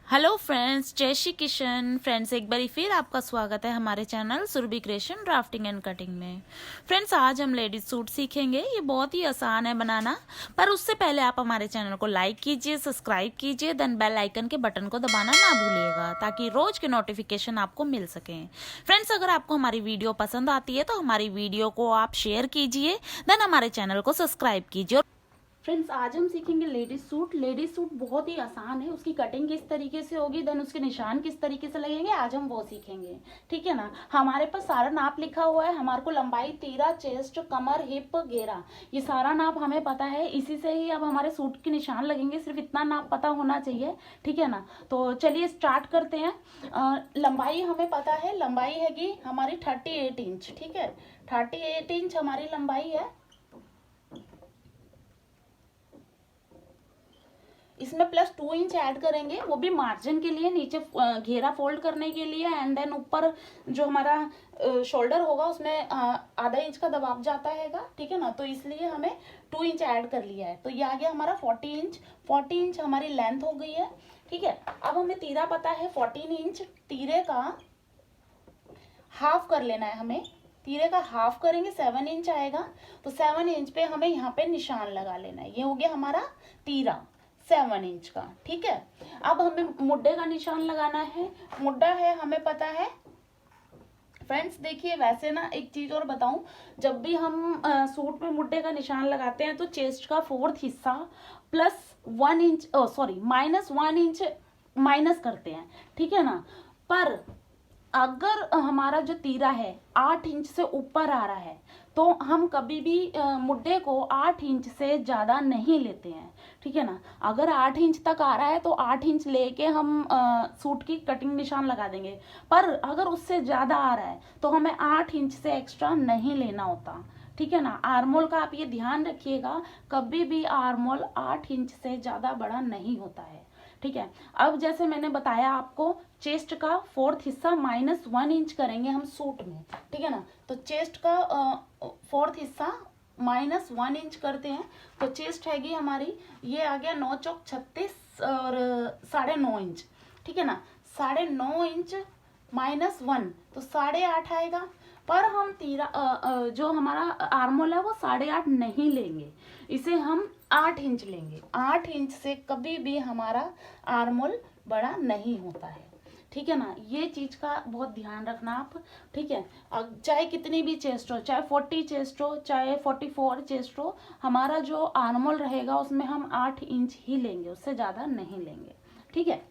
Hello friends, जय Shri Krishna. Friends, एक बारी फिर आपका स्वागत है हमारे channel Surabhi creation drafting and cutting में। फ्रेंड्स, आज हम लेडीज सूट सीखेंगे। ये बहुत ही आसान है बनाना, पर उससे पहले आप हमारे चैनल को लाइक कीजिए, सब्सक्राइब कीजिए, देन बेल आइकन के बटन को दबाना ना भूलिएगा ताकि रोज के नोटिफिकेशन आपको मिल सके। फ्रेंड्स, अगर आपको हमारी वीडियो पसंद आती है तो हमारी वीडियो को आप शेयर कीजिए, देन हमारे चैनल को सब्सक्राइब कीजिए। फ्रेंड्स, आज हम सीखेंगे लेडीज सूट। लेडीज सूट बहुत ही आसान है, उसकी कटिंग किस तरीके से होगी, देन उसके निशान किस तरीके से लगेंगे, आज हम वो सीखेंगे। ठीक है ना। हमारे पास सारा नाप लिखा हुआ है। हमारे को लंबाई, तीरा, चेस्ट, कमर, हिप, घेरा, ये सारा नाप हमें पता है। इसी से ही अब हमारे सूट के निशान लगेंगे। सिर्फ इतना नाप पता होना चाहिए। ठीक है ना। तो चलिए स्टार्ट करते हैं। लंबाई हमें पता है, लंबाई हैगी हमारी 38 इंच। ठीक है, 38 इंच हमारी लंबाई है। इसमें प्लस 2 इंच ऐड करेंगे, वो भी मार्जिन के लिए, नीचे घेरा फोल्ड करने के लिए। एंड देन ऊपर जो हमारा शोल्डर होगा उसमें आधा इंच का दबाव जाता हैगा। ठीक है ना। तो इसलिए हमें 2 इंच ऐड कर लिया है। तो ये आ गया हमारा 40 इंच। 40 इंच हमारी लेंथ हो गई है। ठीक है। अब हमें तीरा पता है 14 इंच। तीरे का हाफ कर लेना है हमें। तीरे का हाफ करेंगे, 7 इंच आएगा। तो 7 इंच पे हमें यहाँ पे निशान लगा लेना है। ये हो गया हमारा तीरा 7 इंच का। ठीक है। अब हमें मुड्ढे का निशान लगाना है। मुड्ढा है हमें पता है। फ्रेंड्स देखिए, वैसे ना एक चीज और बताऊं, जब भी हम सूट में मुड्ढे का निशान लगाते हैं तो चेस्ट का 4th हिस्सा प्लस 1 इंच -1 इंच माइनस करते हैं। ठीक है ना। पर अगर हमारा जो तीरा है 8 इंच से ऊपर आ रहा है तो हम कभी भी मुड्ढे को 8 इंच से ज़्यादा नहीं लेते हैं। ठीक है ना। अगर 8 इंच तक आ रहा है तो 8 इंच लेके हम सूट की कटिंग निशान लगा देंगे। पर अगर उससे ज़्यादा आ रहा है तो हमें 8 इंच से एक्स्ट्रा नहीं लेना होता। ठीक है ना। आर्मोल का आप ये ध्यान रखिएगा, कभी भी आर्मोल 8 इंच से ज़्यादा बड़ा नहीं होता है। ठीक है। अब जैसे मैंने बताया आपको, चेस्ट का 4th हिस्सा -1 इंच करेंगे हम सूट में। ठीक है ना। तो चेस्ट का 4th हिस्सा -1 इंच करते हैं। तो चेस्ट हैगी हमारी, ये आ गया 9 चौक 36 और 9.5 इंच। ठीक है ना। 9.5 इंच -1 तो 8.5 आएगा। पर हम तीरा जो हमारा आर्मोल है वो 8.5 नहीं लेंगे, इसे हम 8 इंच लेंगे। 8 इंच से कभी भी हमारा आर्मोल बड़ा नहीं होता है। ठीक है ना। ये चीज का बहुत ध्यान रखना आप। ठीक है। चाहे कितनी भी चेस्ट हो, चाहे 40 चेस्ट हो, चाहे 44 चेस्ट हो, हमारा जो आर्मोल रहेगा उसमें हम 8 इंच ही लेंगे, उससे ज्यादा नहीं लेंगे। ठीक है।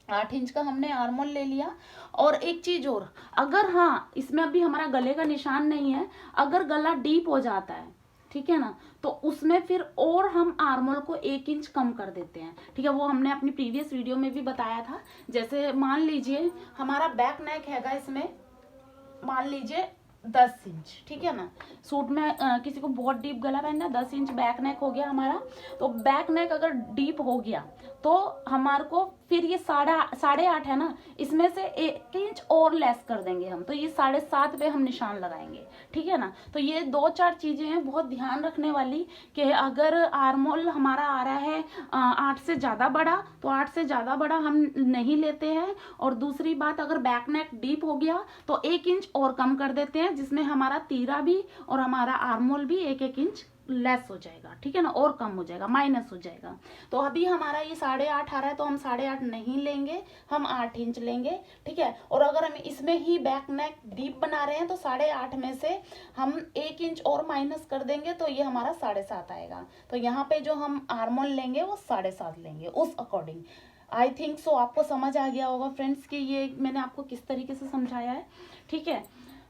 8 इंच का हमने आर्मोल ले लिया। और एक चीज और, अगर हाँ इसमें अभी हमारा गले का निशान नहीं है, अगर गला डीप हो जाता है, ठीक है ना, तो उसमें फिर और हम आर्मोल को 1 इंच कम कर देते हैं। ठीक है। वो हमने अपनी प्रीवियस वीडियो में भी बताया था। जैसे मान लीजिए हमारा बैक नेक हैगा, इसमें मान लीजिए 10 इंच। ठीक है ना। सूट में किसी को बहुत डीप गला पहनना है, 10 इंच बैक नेक हो गया हमारा। तो बैक नेक अगर डीप हो गया तो हमारे को फिर ये 8.5 है ना, इसमें से 1 इंच और लेस कर देंगे हम, तो ये 7.5 पे हम निशान लगाएंगे। ठीक है ना। तो ये 2-4 चीजें हैं बहुत ध्यान रखने वाली, कि अगर आर्मोल हमारा आ रहा है 8 से ज्यादा बड़ा तो 8 से ज्यादा बड़ा हम नहीं लेते हैं। और दूसरी बात, अगर बैक नेक डीप हो गया तो 1 इंच और कम कर देते हैं, जिसमें हमारा तीरा भी और हमारा आर्मोल भी 1-1 इंच लेस हो जाएगा। ठीक है ना, और कम हो जाएगा, माइनस हो जाएगा। तो अभी हमारा ये 8.5 आ रहा है तो हम 8.5 नहीं लेंगे, हम 8 इंच लेंगे। ठीक है। और अगर हम इसमें ही बैक नेक डीप बना रहे हैं तो 8.5 में से हम 1 इंच और माइनस कर देंगे तो ये हमारा 7.5 आएगा। तो यहाँ पे जो हम आर्मोल लेंगे वो 7.5 लेंगे उस अकॉर्डिंग। आई थिंक सो आपको समझ आ गया होगा फ्रेंड्स कि ये मैंने आपको किस तरीके से समझाया है। ठीक है।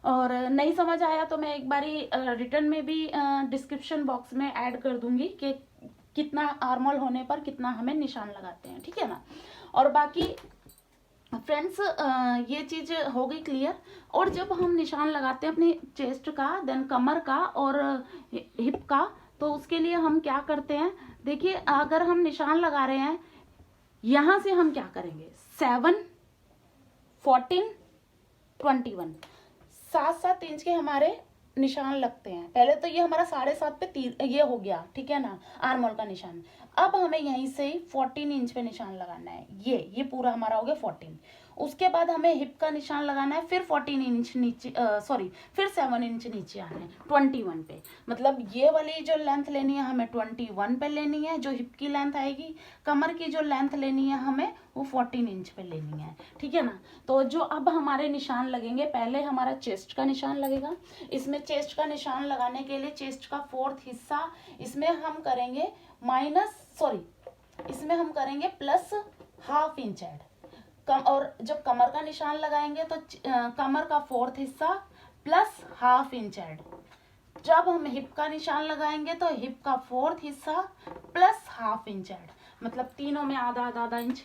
और नहीं समझ आया तो मैं एक बारी रिटर्न में भी डिस्क्रिप्शन बॉक्स में ऐड कर दूंगी कि कितना आर्मोल होने पर कितना हमें निशान लगाते हैं। ठीक है ना। और बाकी फ्रेंड्स ये चीज हो गई क्लियर। और जब हम निशान लगाते हैं अपनी चेस्ट का, देन कमर का और हिप का, तो उसके लिए हम क्या करते हैं, देखिए अगर हम निशान लगा रहे हैं, यहां से हम क्या करेंगे, 7, 14, 21, 7-7 इंच के हमारे निशान लगते हैं। पहले तो ये हमारा 7.5 पे ये हो गया, ठीक है ना, आर्म होल का निशान। अब हमें यहीं से 14 इंच पे निशान लगाना है। ये पूरा हमारा हो गया 14। उसके बाद हमें हिप का निशान लगाना है, फिर 14 इंच नीचे, सॉरी, फिर 7 इंच नीचे आना है 21 पे। मतलब ये वाली जो लेंथ लेनी है हमें 21 पे लेनी है, जो हिप की लेंथ आएगी। कमर की जो लेंथ लेनी है हमें वो 14 इंच पे लेनी है, ठीक है ना। तो जो अब हमारे निशान लगेंगे, पहले हमारा चेस्ट का निशान लगेगा। इसमें चेस्ट का निशान लगाने के लिए चेस्ट का 4th हिस्सा इसमें हम करेंगे इसमें हम करेंगे +½ इंच ऐड। और जब कमर का निशान लगाएंगे तो कमर का 4th हिस्सा +½ इंच ऐड। जब हम हिप का निशान लगाएंगे तो हिप का 4th हिस्सा +½ इंच ऐड। मतलब तीनों में आधा इंच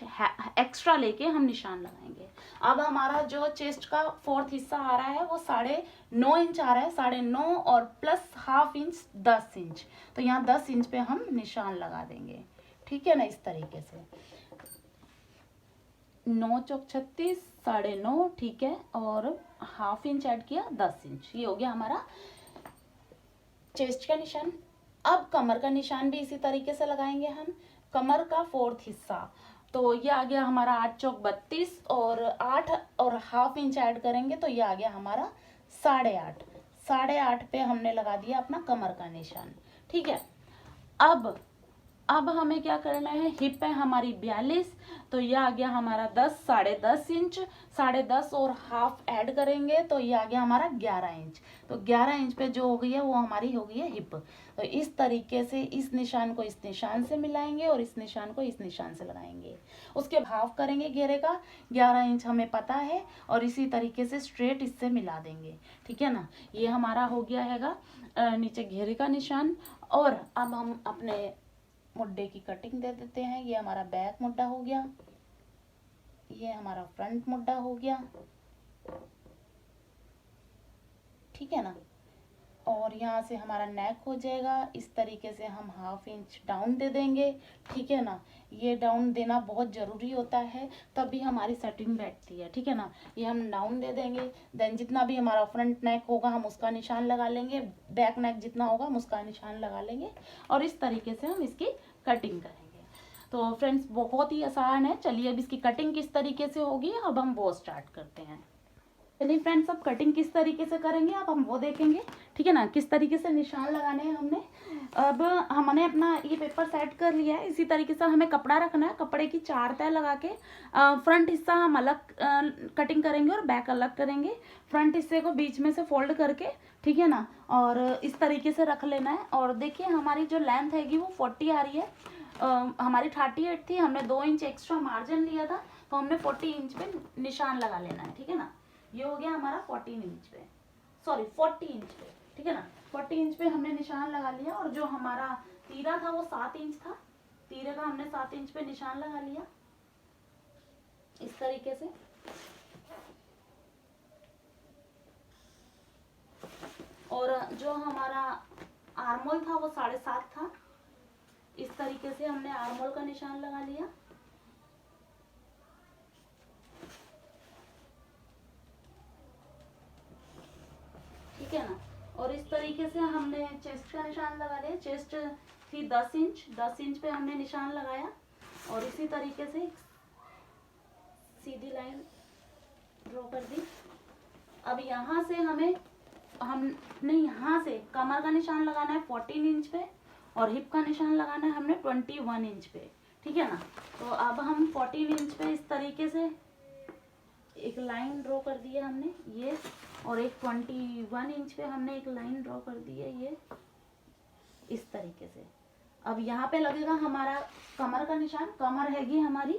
एक्स्ट्रा लेके हम निशान लगाएंगे। अब हमारा जो चेस्ट का 4th हिस्सा आ रहा है वो 9.5 इंच आ रहा है, 9.5 और +½ इंच 10 इंच। तो यहाँ 10 इंच पे हम निशान लगा देंगे, ठीक है ना, इस तरीके से। 9 चौक 36, 9.5, ठीक है, और ½ इंच ऐड किया 10 इंच। ये हो गया हमारा चेस्ट का निशान। अब कमर का निशान भी इसी तरीके से लगाएंगे हम। कमर का 4th हिस्सा, तो ये आ गया हमारा 8 चौक 32 और 8 और ½ इंच ऐड करेंगे तो ये आ गया हमारा 8.5। 8.5 पे हमने लगा दिया अपना कमर का निशान, ठीक है। अब हमें क्या करना है, हिप है हमारी 42, तो ये आ गया हमारा 10 इंच। 10.5 और ½ ऐड करेंगे तो ये आ गया हमारा 11 इंच। तो 11 इंच पे जो हो गई है वो हमारी हो गई है हिप। तो इस तरीके से इस निशान को इस निशान से मिलाएंगे और इस निशान को इस निशान से लगाएंगे। उसके भाव करेंगे घेरे का, 11 इंच हमें पता है, और इसी तरीके से स्ट्रेट इससे मिला देंगे, ठीक है ना। ये हमारा हो गया हैगा नीचे घेरे का निशान। और अब हम अपने मुड्डे की कटिंग दे देते हैं। ये हमारा बैक मुड्डा हो गया, ये हमारा फ्रंट मुड्डा हो गया, ठीक है ना। और यहाँ से हमारा नेक हो जाएगा। इस तरीके से हम ½ इंच डाउन दे देंगे, ठीक है ना। ये डाउन देना बहुत ज़रूरी होता है, तभी हमारी सेटिंग बैठती है, ठीक है ना। ये हम डाउन दे देंगे। देन जितना भी हमारा फ्रंट नेक होगा हम उसका निशान लगा लेंगे, बैक नेक जितना होगा हम उसका निशान लगा लेंगे, और इस तरीके से हम इसकी कटिंग करेंगे। तो फ्रेंड्स बहुत ही आसान है। चलिए अब इसकी कटिंग किस तरीके से होगी अब हम वो स्टार्ट करते हैं। चलिए फ्रेंड्स, अब कटिंग किस तरीके से करेंगे अब हम वो देखेंगे, ठीक है ना। किस तरीके से निशान लगाने हैं हमने। अब हमने अपना ये पेपर सेट कर लिया है। इसी तरीके से हमें कपड़ा रखना है। कपड़े की 4 तह लगा के फ्रंट हिस्सा हम अलग कटिंग करेंगे और बैक अलग करेंगे। फ्रंट हिस्से को बीच में से फोल्ड करके, ठीक है ना, और इस तरीके से रख लेना है। और देखिए हमारी जो लेंथ हैगी वो 40 आ रही है। हमारी 38 थी, हमने 2 इंच एक्स्ट्रा मार्जिन लिया था, तो हमने 40 इंच पे निशान लगा लेना है, ठीक है ना। ये हो गया हमारा 40 इंच पे, सॉरी 40 इंच पे, ठीक है ना। 40 इंच पे हमने निशान लगा लिया। और जो हमारा तीरा था वो 7 इंच था, तीरे का हमने 7 इंच पे निशान लगा लिया इस तरीके से। और जो हमारा आर्मोल था वो 7.5 था। इस तरीके से हमने आर्मोल का निशान लगा लिया। ठीक है ना। और इस तरीके से हमने चेस्ट का निशान लगा लिया। चेस्ट थी 10 इंच, 10 इंच पे हमने निशान लगाया और इसी तरीके से सीधी लाइन ड्रॉ कर दी। अब यहाँ से हमने यहाँ से कमर का निशान लगाना है 14 इंच पे और हिप का निशान लगाना है हमने 21 इंच पे, ठीक है ना। तो अब हम 14 इंच पे इस तरीके से एक लाइन ड्रॉ कर दी है हमने ये, और एक 21 इंच पे हमने एक लाइन ड्रॉ कर दी है ये इस तरीके से। अब यहाँ पे लगेगा हमारा कमर का निशान। कमर हैगी हमारी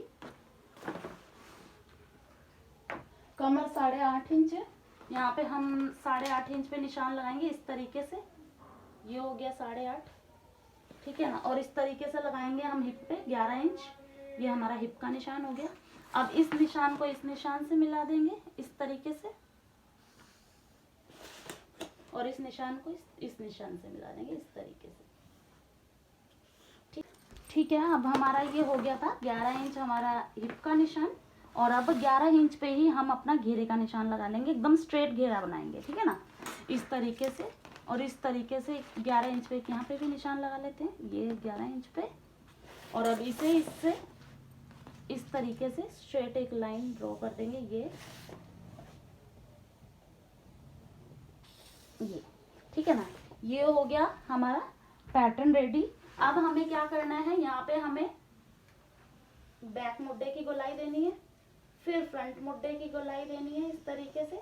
कमर 8.5 इंच है। यहाँ पे हम 8.5 इंच पे निशान लगाएंगे इस तरीके से। ये हो गया 8.5, ठीक है ना। और इस तरीके से लगाएंगे हम हिप पे 11 इंच। ये हमारा हिप का निशान हो गया। अब इस निशान को इस निशान से मिला देंगे इस तरीके से, और इस निशान को इस निशान से मिला देंगे इस तरीके से, ठीक है। अब हमारा ये हो गया था 11 इंच हमारा हिप का निशान, और अब 11 इंच पे ही हम अपना घेरे का निशान लगा लेंगे। एकदम स्ट्रेट घेरा बनाएंगे, ठीक है ना। इस तरीके से, और इस तरीके से 11 इंच पे यहाँ पे भी निशान लगा लेते हैं, ये 11 इंच पे। और अब इसे इससे इस तरीके से स्ट्रेट एक लाइन ड्रॉ कर देंगे, ये ठीक है ना। ये हो गया हमारा पैटर्न रेडी। अब हमें क्या करना है, यहाँ पे हमें बैक मुड्डे की गोलाई देनी है, फिर फ्रंट मुड्डे की गोलाई देनी है इस तरीके से,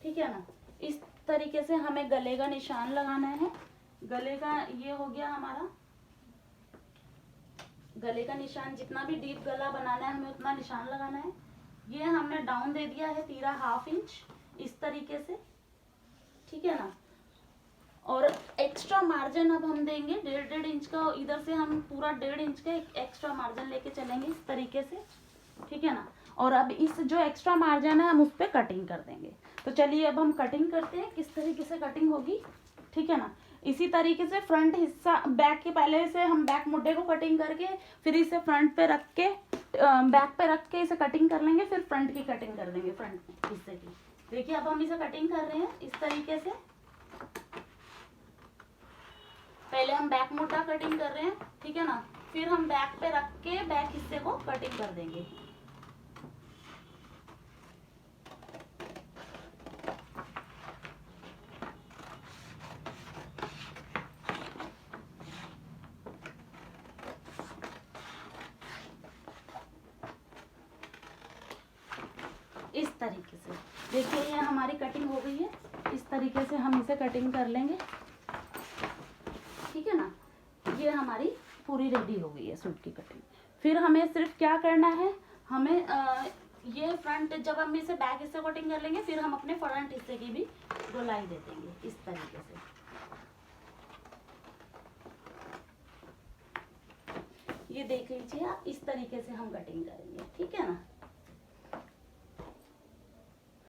ठीक है ना। इस तरीके से हमें गले का निशान लगाना है। गले का ये हो गया हमारा गले का निशान, जितना भी डीप गला बनाना है हमें उतना निशान लगाना है। ये हमने डाउन दे दिया है तीरा 1/2 इंच इस तरीके से, ठीक है ना। और एक्स्ट्रा मार्जिन अब हम देंगे 1.5 इंच का, इधर से हम पूरा 1.5 इंच का एक एक्स्ट्रा मार्जिन लेके चलेंगे इस तरीके से, ठीक है ना। और अब इस जो एक्स्ट्रा मार्जिन है हम उस पर कटिंग कर देंगे। तो चलिए अब हम कटिंग करते हैं, किस तरीके से कटिंग होगी, ठीक है ना। इसी तरीके से फ्रंट हिस्सा बैक के पहले से हम बैक मुड्डे को कटिंग करके फिर इसे फ्रंट पे रख के बैक पे रख के इसे कटिंग कर लेंगे, फिर फ्रंट की कटिंग कर देंगे फ्रंट हिस्से की। देखिए अब हम इसे कटिंग कर रहे हैं इस तरीके से। पहले हम बैक मुड्डा कटिंग कर रहे हैं, ठीक है ना, फिर हम बैक पे रख के बैक हिस्से को कटिंग कर देंगे। इस तरीके से देखिए ये हमारी कटिंग हो गई है। इस तरीके से हम इसे कटिंग कर लेंगे, ठीक है ना। ये हमारी पूरी रेडी हो गई है सूट की कटिंग। फिर हमें सिर्फ क्या करना है, हमें ये फ्रंट, जब हम इसे बैक हिस्से कटिंग कर लेंगे फिर हम अपने फ्रंट हिस्से की भी गोलाई दे देंगे इस तरीके से। ये देख लीजिए आप, इस तरीके से हम कटिंग करेंगे, ठीक है ना।